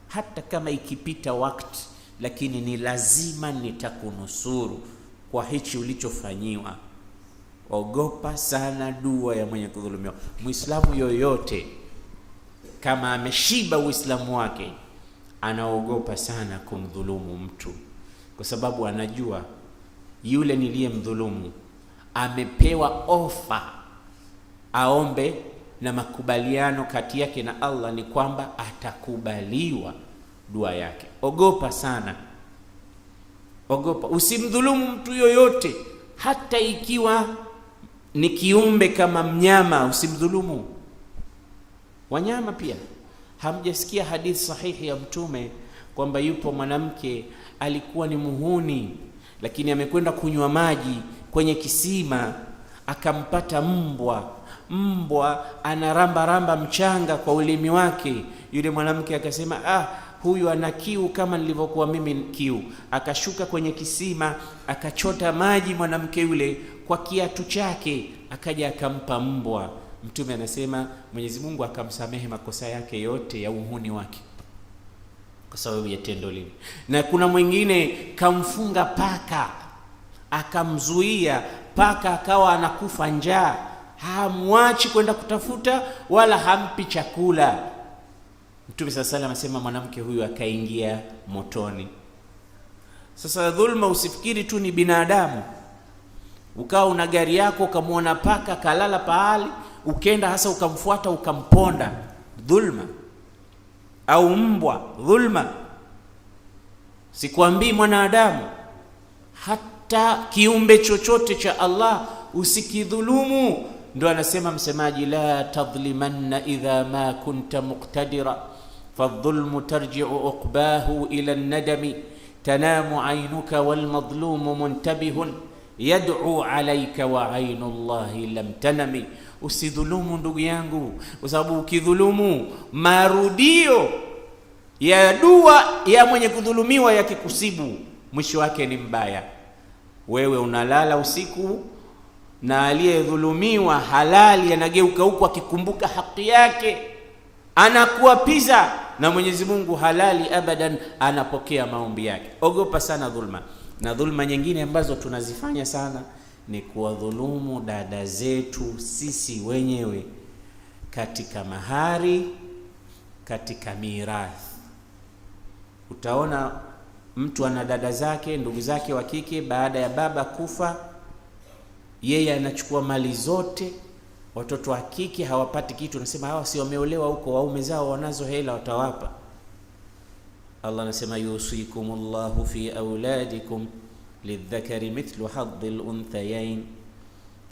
A: hata kama ikipita wakati, lakini ni lazima nitakunusuru kwa hichi ulichofanyiwa. Ogopa sana dua ya mwenye kudhulumiwa. Muislamu yoyote kama ameshiba Uislamu wake, anaogopa sana kumdhulumu mtu, kwa sababu anajua yule niliyemdhulumu amepewa ofa aombe, na makubaliano kati yake na Allah ni kwamba atakubaliwa dua yake. Ogopa sana, ogopa. Usimdhulumu mtu yoyote, hata ikiwa ni kiumbe kama mnyama, usimdhulumu. Wanyama pia. Hamjasikia hadithi sahihi ya Mtume kwamba yupo mwanamke alikuwa ni muhuni, lakini amekwenda kunywa maji kwenye kisima, akampata mbwa. Mbwa anaramba mchanga kwa ulimi wake. Yule mwanamke akasema, huyu ana kiu kama nilivyokuwa mimi kiu. Akashuka kwenye kisima, akachota maji mwanamke yule kwa kiatu chake, akaja akampa mbwa. Mtume anasema Mwenyezi Mungu akamsamehe makosa yake yote ya uhuni wake kwa sababu ya tendo lile. Na kuna mwingine kamfunga paka, akamzuia paka, akawa anakufa njaa, hamwachi kwenda kutafuta wala hampi chakula. Mtume sallallahu alayhi wasallam anasema mwanamke huyu akaingia motoni. Sasa dhulma, usifikiri tu ni binadamu. Ukawa una gari yako ukamwona paka kalala pahali, ukenda hasa ukamfuata ukamponda, dhulma. Au mbwa, dhulma. Sikwambii mwanadamu, hata kiumbe chochote cha Allah usikidhulumu. Ndio anasema msemaji, la tadhlimanna idha ma kunta muqtadira fadh-dhulmu tarji'u uqbahu ila an-nadami tanamu 'aynuka wal madhlumu muntabihun yad'u 'alayka wa 'aynu Allahi lam tanami. Usidhulumu ndugu yangu, kwa sababu ukidhulumu marudio ya dua ya mwenye kudhulumiwa yakikusibu, mwisho wake ni mbaya. Wewe unalala usiku na aliyedhulumiwa halali anageuka huko akikumbuka haki yake, anakuapiza, na Mwenyezi Mungu halali abadan anapokea maombi yake. Ogopa sana dhulma. Na dhulma nyingine ambazo tunazifanya sana ni kuwadhulumu dada zetu sisi wenyewe katika mahari, katika mirathi. Utaona mtu ana dada zake, ndugu zake wa kike, baada ya baba kufa yeye anachukua mali zote, watoto wa kike hawapati kitu. Nasema hawa si wameolewa huko, waume zao wanazo hela, watawapa. Allah anasema yusikumullahu fi auladikum lidhakari mithlu hadhil unthayain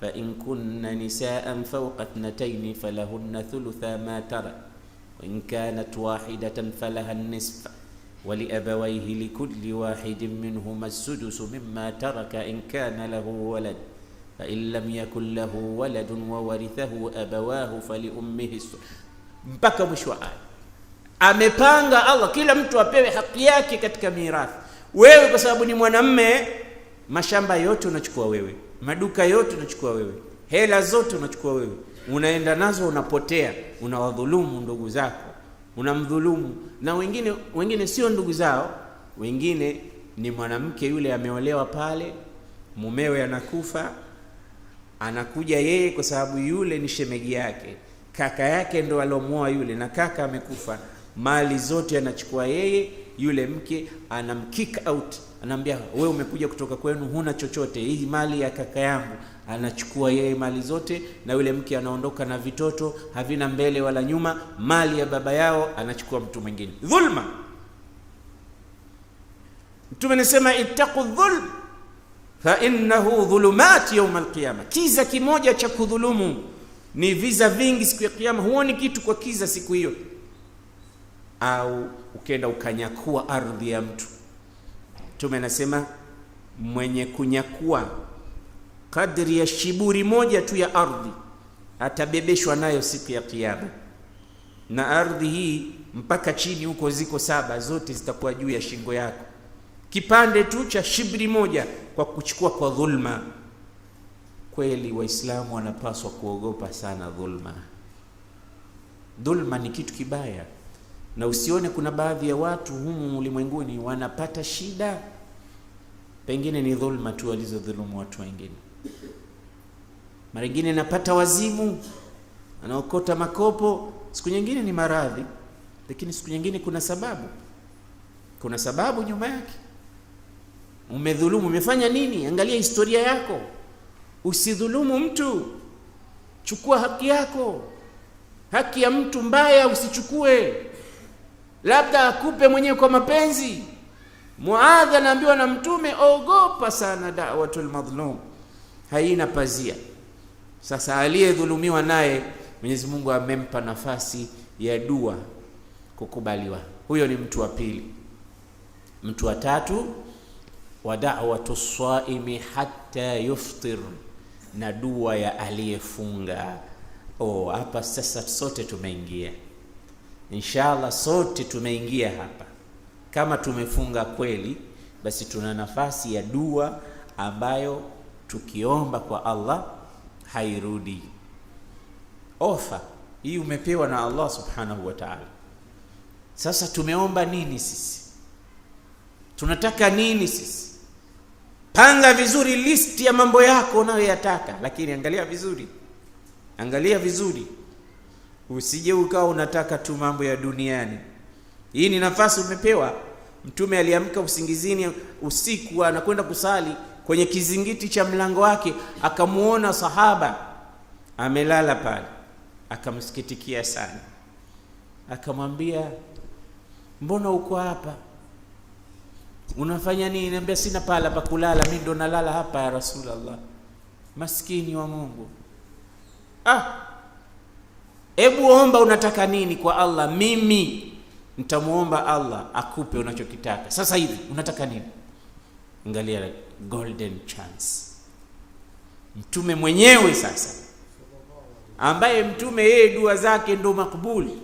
A: fa in kunna nisaan fawqa ithnatayn falahunna thulutha ma tara wa in kanat wahidatan falaha an-nisf wa liabawayhi likulli wahidin minhuma as-sudusu mimma taraka in kana lahu walad fa in lam yakul lahu waladun wa warithahu abawahu faliummihi, mpaka mwisho wa aya. Amepanga Allah kila mtu apewe haki yake katika mirathi. Wewe kwa sababu ni mwanamme, mashamba yote unachukua wewe, maduka yote unachukua wewe, hela zote unachukua wewe, unaenda nazo, unapotea, unawadhulumu ndugu zako, unamdhulumu. Na wengine sio ndugu zao, wengine ni mwanamke yule ameolewa pale, mumewe anakufa, anakuja yeye kwa sababu yule ni shemegi yake, kaka yake ndo alomuoa yule, na kaka amekufa, mali zote anachukua yeye. Yule mke anamkick out, anamwambia wewe umekuja kutoka kwenu huna chochote, hii mali ya kaka yangu. Anachukua yeye mali zote, na yule mke anaondoka na vitoto havina mbele wala nyuma, mali ya baba yao anachukua mtu mwingine. Dhulma. Mtume anasema ittaqu dhulm fa innahu dhulumat yawm alqiyama. Kiza kimoja cha kudhulumu ni viza vingi siku ya kiyama. Huoni kitu kwa kiza siku hiyo. Au ukenda ukanyakua ardhi ya mtu. Mtume anasema mwenye kunyakua kadri ya shiburi moja tu ya ardhi atabebeshwa nayo siku ya kiyama. Na ardhi hii mpaka chini huko ziko 7, zote zitakuwa juu ya shingo yako. Kipande tu cha shibri moja kwa kuchukua kwa dhulma. Kweli Waislamu wanapaswa kuogopa sana dhulma. Dhulma ni kitu kibaya. Na usione kuna baadhi ya watu humu ulimwenguni wanapata shida, pengine ni dhulma tu walizodhulumu watu wengine. Mara nyingine napata wazimu, anaokota makopo, siku nyingine ni maradhi, lakini siku nyingine kuna sababu. Kuna sababu nyuma yake. Umedhulumu, umefanya nini? Angalia historia yako. Usidhulumu mtu. Chukua haki yako. Haki ya mtu mbaya usichukue. Labda akupe mwenyewe kwa mapenzi. Muadh anaambiwa na Mtume, ogopa sana da'watul madhlum, haina pazia. Sasa aliyedhulumiwa naye Mwenyezi Mungu amempa nafasi ya dua kukubaliwa. Huyo ni mtu wa pili. Mtu wa tatu, wa da'watu swaimi hatta yuftir, na dua ya aliyefunga. Hapa sasa sote tumeingia, inshallah sote tumeingia hapa. Kama tumefunga kweli, basi tuna nafasi ya dua ambayo tukiomba kwa Allah hairudi. Ofa hii umepewa na Allah subhanahu wa ta'ala. Sasa tumeomba nini sisi? Tunataka nini sisi? Panga vizuri listi ya mambo yako unayoyataka, lakini angalia vizuri. Usije ukawa unataka tu mambo ya duniani. Hii ni nafasi umepewa. Mtume aliamka usingizini usiku, anakwenda kusali, kwenye kizingiti cha mlango wake akamuona sahaba amelala pale, akamsikitikia sana, akamwambia, mbona uko hapa? Unafanya nini? Niambia, sina pala pa kulala, mimi ndo nalala hapa ya Rasulullah. Maskini wa Mungu. Hebu omba unataka nini kwa Allah, mimi nitamuomba Allah akupe unachokitaka sasa hivi. Unataka nini? Angalia golden chance. Mtume mwenyewe sasa, ambaye mtume yeye dua zake ndo makbuli,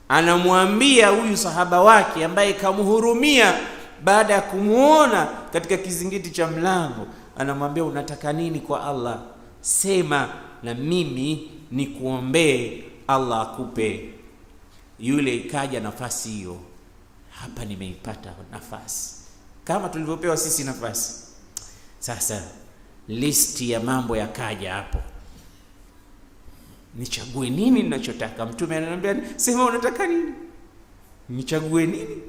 A: anamwambia huyu sahaba wake ambaye kamhurumia baada ya kumuona katika kizingiti cha mlango, anamwambia, unataka nini kwa Allah? Sema na mimi nikuombee Allah akupe. Yule ikaja nafasi hiyo. Hapa nimeipata nafasi, kama tulivyopewa sisi nafasi. Sasa listi ya mambo yakaja hapo, nichague nini ninachotaka? Mtume ananiambia, sema unataka nini, nichague nini?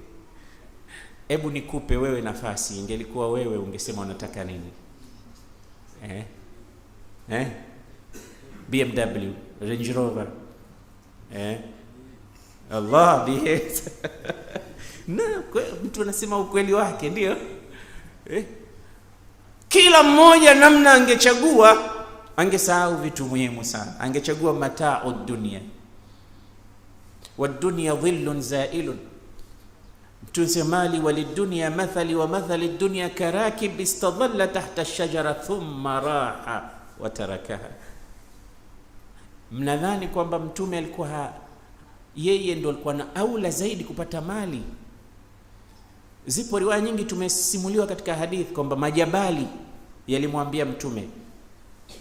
A: Hebu nikupe wewe nafasi. Ingelikuwa wewe ungesema unataka nini? BMW, Range Rover, Allah bihe. Na mtu anasema ukweli wake, ndio kila mmoja namna angechagua, angesahau vitu muhimu sana. Angechagua mata'u dunya, wa dunya dhillun zailun. Tusemali walidunya mathali wa mathali dunya karakib istadhalla tahta ash-shajara thumma raha wa tarakaha. Mnadhani kwamba mtume alikuwa yeye ndo alikuwa na aula zaidi kupata mali? Zipo riwaya nyingi tumesimuliwa katika hadithi kwamba majabali yalimwambia mtume,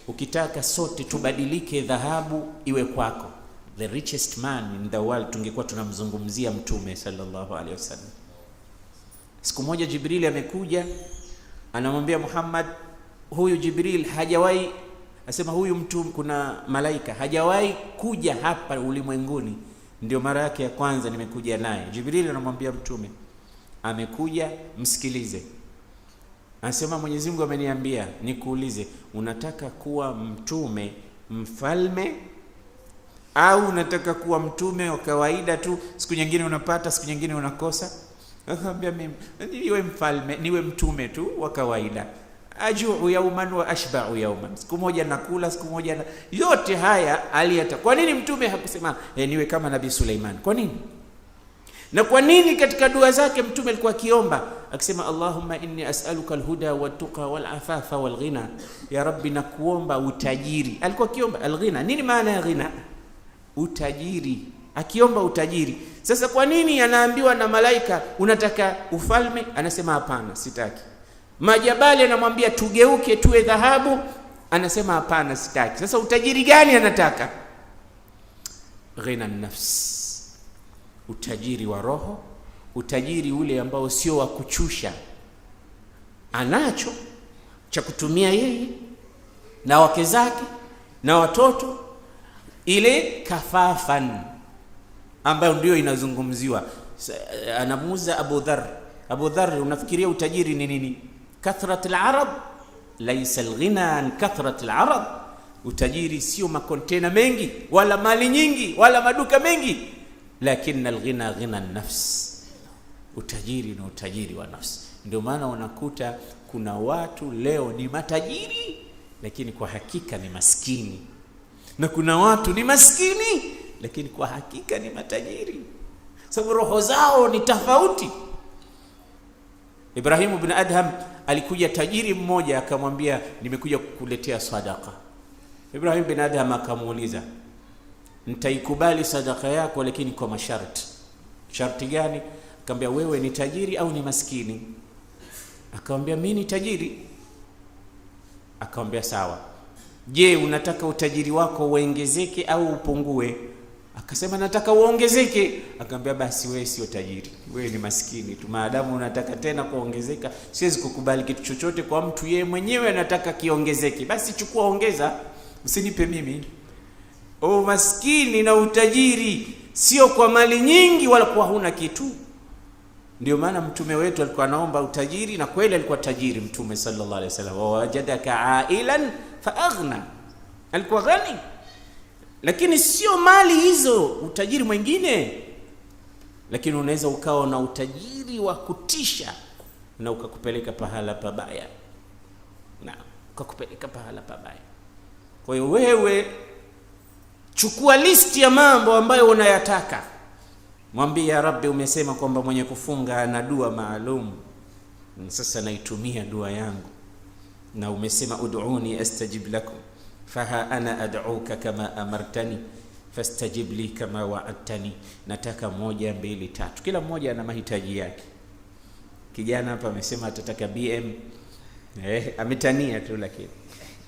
A: ukitaka sote tubadilike dhahabu iwe kwako. The richest man in the world, tungekuwa tunamzungumzia mtume sallallahu alaihi wasallam. Siku moja Jibril amekuja, anamwambia Muhammad, huyu Jibril hajawahi, asema huyu mtu, kuna malaika hajawahi kuja hapa ulimwenguni, ndio mara yake ya kwanza nimekuja naye. Jibril anamwambia mtume, amekuja, msikilize. Anasema Mwenyezi Mungu ameniambia nikuulize, unataka kuwa mtume mfalme au unataka kuwa mtume wa kawaida tu, siku nyingine unapata siku nyingine unakosa? Akamwambia, mimi niwe mfalme, niwe mtume tu wa kawaida. Ajuu yauman wa ashba'u yauman, siku moja nakula siku moja na... yote haya aliyata. Kwa nini mtume hakusema niwe kama Nabii Suleiman? Kwa nini? Na kwa nini katika dua zake mtume alikuwa akiomba akisema, Allahumma inni as'aluka alhuda wattuqa walafafa walghina, ya Rabbi nakuomba utajiri. Alikuwa akiomba alghina. Nini maana ya ghina? Utajiri, akiomba utajiri. Sasa kwa nini anaambiwa na malaika unataka ufalme, anasema hapana, sitaki? Majabali anamwambia tugeuke tuwe dhahabu, anasema hapana, sitaki. Sasa utajiri gani anataka? Ghina nafs, utajiri wa roho, utajiri ule ambao sio wa kuchusha, anacho cha kutumia yeye na wake zake na watoto, ile kafafan ambayo ndio inazungumziwa. Anamuuza Abu Dharr, unafikiria utajiri ni nini? Kathrat al-arad laysa al-ghina an kathrat al-arad. Utajiri sio makontena mengi wala mali nyingi wala maduka mengi, lakini al-ghina ghina an-nafs. Utajiri ni utajiri wa nafsi. Ndio maana unakuta kuna watu leo ni matajiri lakini kwa hakika ni maskini, na kuna watu ni maskini lakini kwa hakika ni matajiri, sababu roho zao ni tofauti. Ibrahim ibn Adham alikuja tajiri mmoja akamwambia, nimekuja kukuletea sadaka. Ibrahim ibn Adham akamuuliza, nitaikubali sadaka yako lakini kwa masharti. Sharti gani? Akamwambia, wewe ni tajiri au ni maskini? Akamwambia, mimi ni tajiri. Akamwambia, sawa, je, unataka utajiri wako uongezeke au upungue? Akasema, nataka uongezeke. Akamwambia, basi wewe sio tajiri, wewe ni maskini tu. Maadamu unataka tena kuongezeka, siwezi kukubali kitu chochote kwa mtu yeye mwenyewe anataka kiongezeke. Basi chukua, ongeza, usinipe mimi. Maskini na utajiri sio kwa mali nyingi wala kwa huna kitu. Ndio maana mtume wetu alikuwa anaomba utajiri, na kweli alikuwa tajiri mtume sallallahu alaihi wasallam. Wajadaka ailan fa aghna, alikuwa ghani, lakini sio mali hizo, utajiri mwingine. Lakini unaweza ukawa na utajiri wa kutisha na ukakupeleka pahala pabaya, Kwa hiyo wewe chukua listi ya mambo ambayo unayataka, mwambie, ya Rabbi, umesema kwamba mwenye kufunga ana dua maalum, sasa naitumia dua yangu, na umesema ud'uni astajib lakum, faha ana ad'uka kama amartani fastajib li kama wa'adtani. Nataka 1 2 3. Kila mmoja ana mahitaji yake. Kijana hapa amesema atataka BM, ametania tu, lakini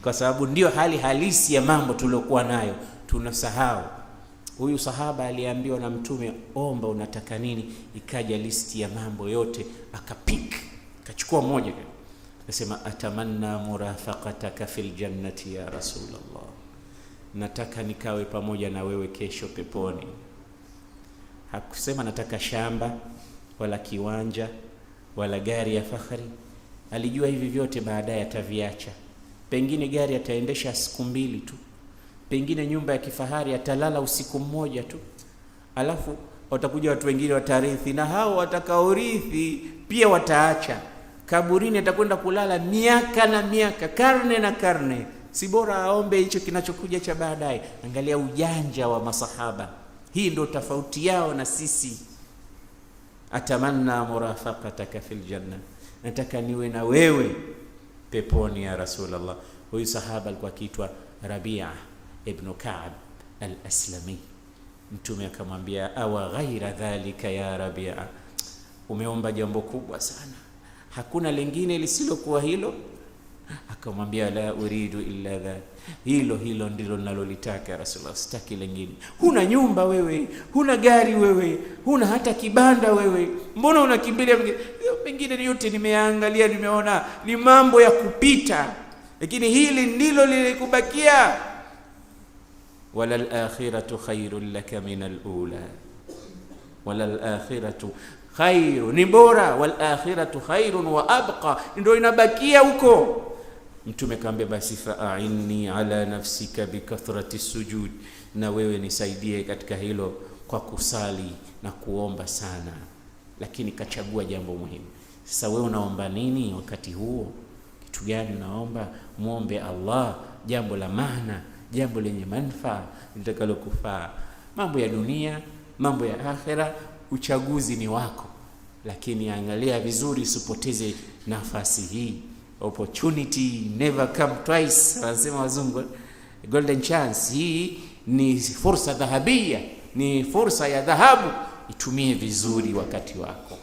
A: kwa sababu ndio hali halisi ya mambo tuliokuwa nayo tunasahau. Huyu sahaba aliambiwa na mtume, omba unataka nini, ikaja listi ya mambo yote, akachukua moja, akasema, atamanna murafaqataka fil jannati ya Rasulullah, nataka nikawe pamoja na wewe kesho peponi. Hakusema nataka shamba wala kiwanja wala gari ya fahari. Alijua hivi vyote baadaye ataviacha. Pengine gari ataendesha siku 2 tu, pengine nyumba ya kifahari atalala usiku mmoja tu, alafu watakuja watu wengine watarithi, na hao watakaorithi pia wataacha. Kaburini atakwenda kulala miaka na miaka, karne na karne. Si bora aombe hicho kinachokuja cha baadaye? Angalia ujanja wa masahaba. Hii ndio tofauti yao na sisi. Atamanna murafaqataka fil janna, nataka niwe na wewe peponi ya Rasulullah. Huyu sahaba alikuwa akiitwa Rabi'a ibn Ka'b al-Aslami. Mtume akamwambia, awa ghaira dhalika ya Rabi'a, umeomba jambo kubwa sana, hakuna lingine lisilokuwa hilo? Akamwambia, la uridu illa dha, hilo ndilo ninalolitaka Rasulullah, sitaki lingine. Huna nyumba wewe, huna gari wewe, huna hata kibanda wewe, mbona unakimbilia mengine? Yote nimeangalia, nimeona ni mambo ya kupita, lakini hili ndilo lilikubakia. Walal akhiratu khairul laka min al-ula, walal akhiratu khairu, ni bora, wal akhiratu khairun wa abqa, ndio inabakia huko. Mtume akamwambia, basi fa'inni ala nafsika bikathrati sujud, na wewe nisaidie katika hilo kwa kusali na kuomba sana. Lakini kachagua jambo muhimu. Sasa wewe unaomba nini wakati huo? Kitu gani unaomba? Muombe Allah jambo la maana, jambo lenye manufaa litakalokufaa. Mambo ya dunia, mambo ya akhera, uchaguzi ni wako, lakini angalia vizuri, usipoteze nafasi hii. Opportunity never come twice, wanasema wazungu, golden chance. Hii ni fursa dhahabia, ni fursa ya dhahabu. Itumie vizuri wakati wako.